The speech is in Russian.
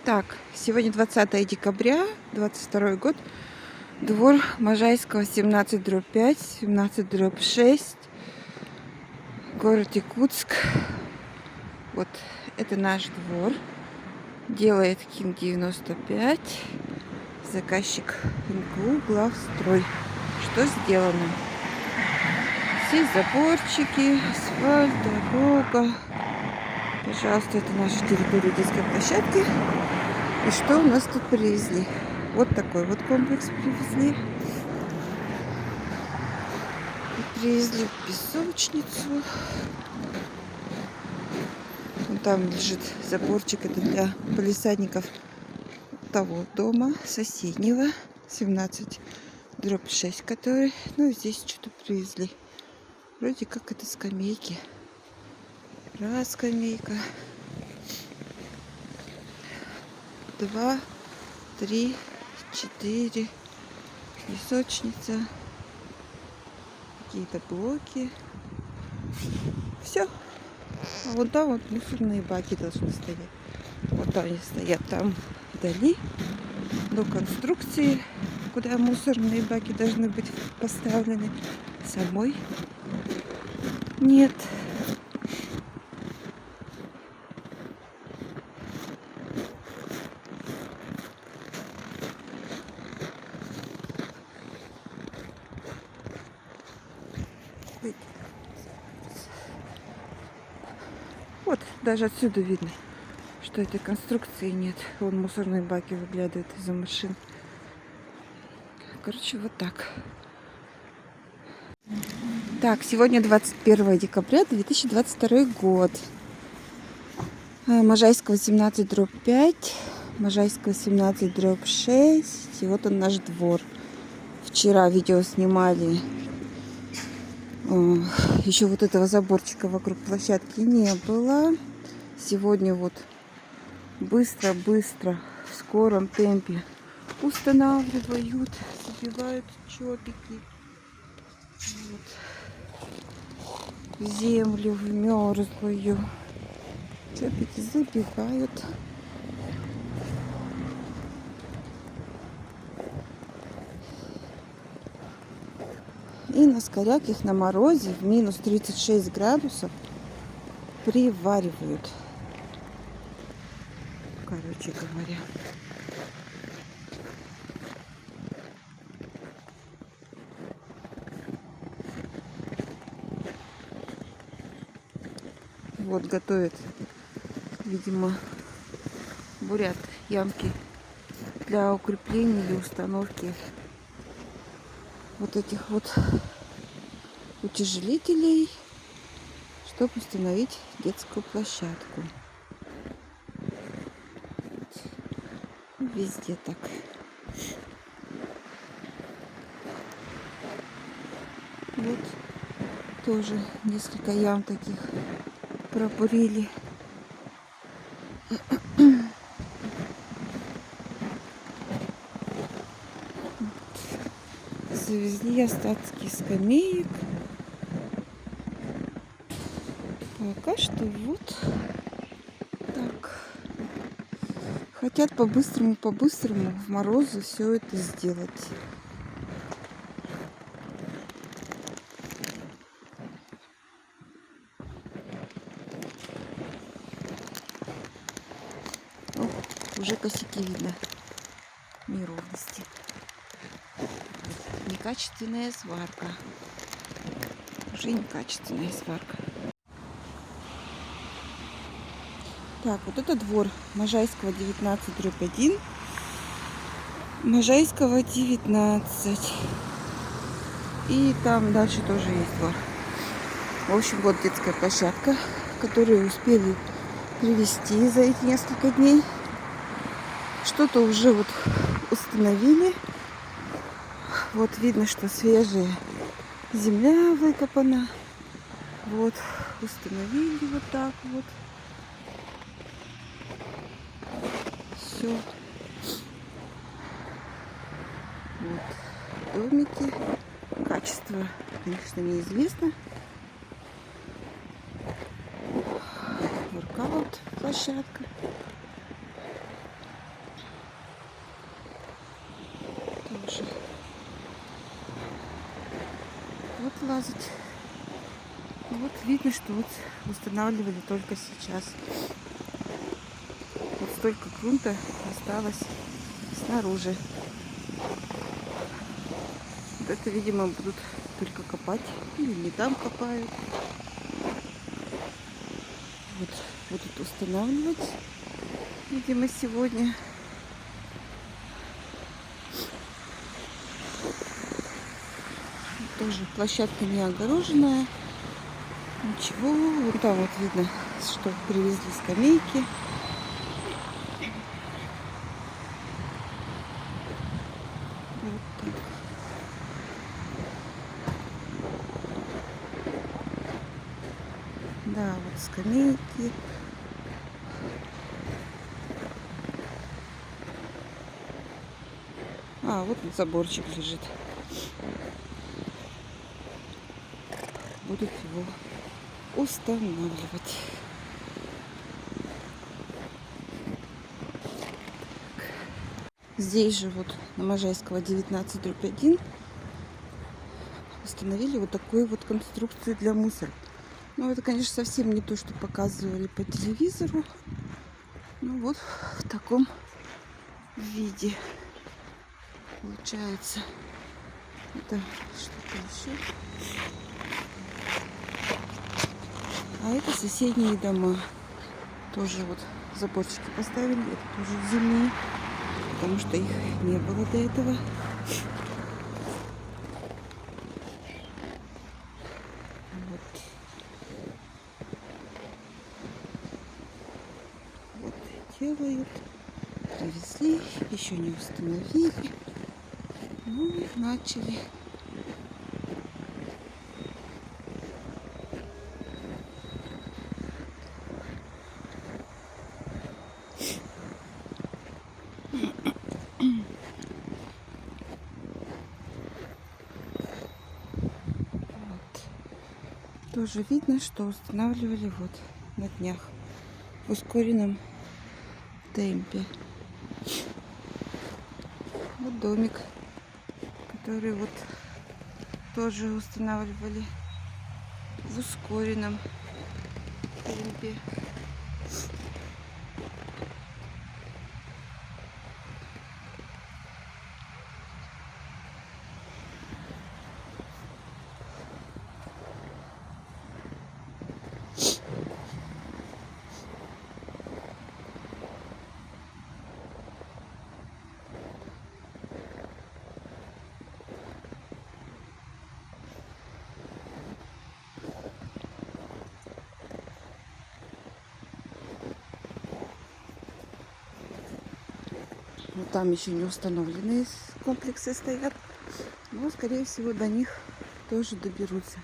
Так, сегодня 20 декабря, 22 год. Двор Можайского, 17/5, 17/6. Город Якутск. Вот это наш двор. Делает King 95. Заказчик НКУ Главстрой. Что сделано? Все заборчики, асфальт, дорога. Пожалуйста, это наша территория детской площадки. И что у нас тут привезли? Вот такой вот комплекс привезли. Привезли песочницу. Вон там лежит заборчик. Это для палисадников того дома, соседнего. 17/6, который. Ну и здесь что-то привезли. Вроде как это скамейки. Раз скамейка. 2, 3, 4. Песочница. Какие-то блоки. Все. А вот там вот мусорные баки должны стоять. Вот они стоят там вдали. До конструкции, куда мусорные баки должны быть поставлены. Самой нет. Вот, даже отсюда видно, что этой конструкции нет. Вон мусорные баки выглядывают из-за машин. Короче, вот так. Так, сегодня 21 декабря 2022 год. Можайского 17/5, Можайского 17/6. И вот он наш двор. Вчера видео снимали. Еще вот этого заборчика вокруг площадки не было. Сегодня вот быстро-быстро в скором темпе устанавливают, забивают чопики. Вот. В землю, в мерзлую. Чопики забивают. И на скоряк их на морозе в минус 36 градусов приваривают. Короче говоря. Вот готовят, видимо, бурят ямки для укрепления или установки вот этих вот утяжелителей, чтобы установить детскую площадку. Везде так. Вот тоже несколько ям таких пробурили. Завезли остатки скамеек. Пока что вот так. Хотят по-быстрому в морозы все это сделать. О, уже косяки видно. Неровности. Некачественная сварка. Уже некачественная сварка. Так, вот это двор Можайского 19/1. Можайского 19. И там дальше тоже есть двор. В общем, вот детская площадка, которую успели привезти за эти несколько дней. Что-то уже вот установили. Вот видно, что свежая земля выкопана. Вот установили вот так вот. Все. Вот домики. Качество, конечно, неизвестно. Воркаут площадка. лазать. Вот видно, что вот устанавливали только сейчас. Вот столько грунта осталось снаружи. Вот это, видимо, будут только копать. Или не там копают. Вот будут устанавливать, видимо, сегодня. Тоже площадка не огороженная. Ничего. Вот там вот видно, что привезли скамейки. Вот так. Да, вот скамейки. А, вот заборчик лежит. Будут его устанавливать. Здесь же вот на Можайского 19/1 установили вот такую вот конструкцию для мусора. Ну, это, конечно, совсем не то, что показывали по телевизору. Ну, вот в таком виде получается. Это что-то еще. А это соседние дома. Тоже вот заборчики поставили. Это тоже зимние, потому что их не было до этого. Вот делают. Привезли, еще не установили. Ну, начали. Тоже видно, что устанавливали вот на днях в ускоренном темпе. Вот домик, который вот тоже устанавливали в ускоренном темпе. Ну, там еще не установленные комплексы стоят. Но, скорее всего, до них тоже доберутся.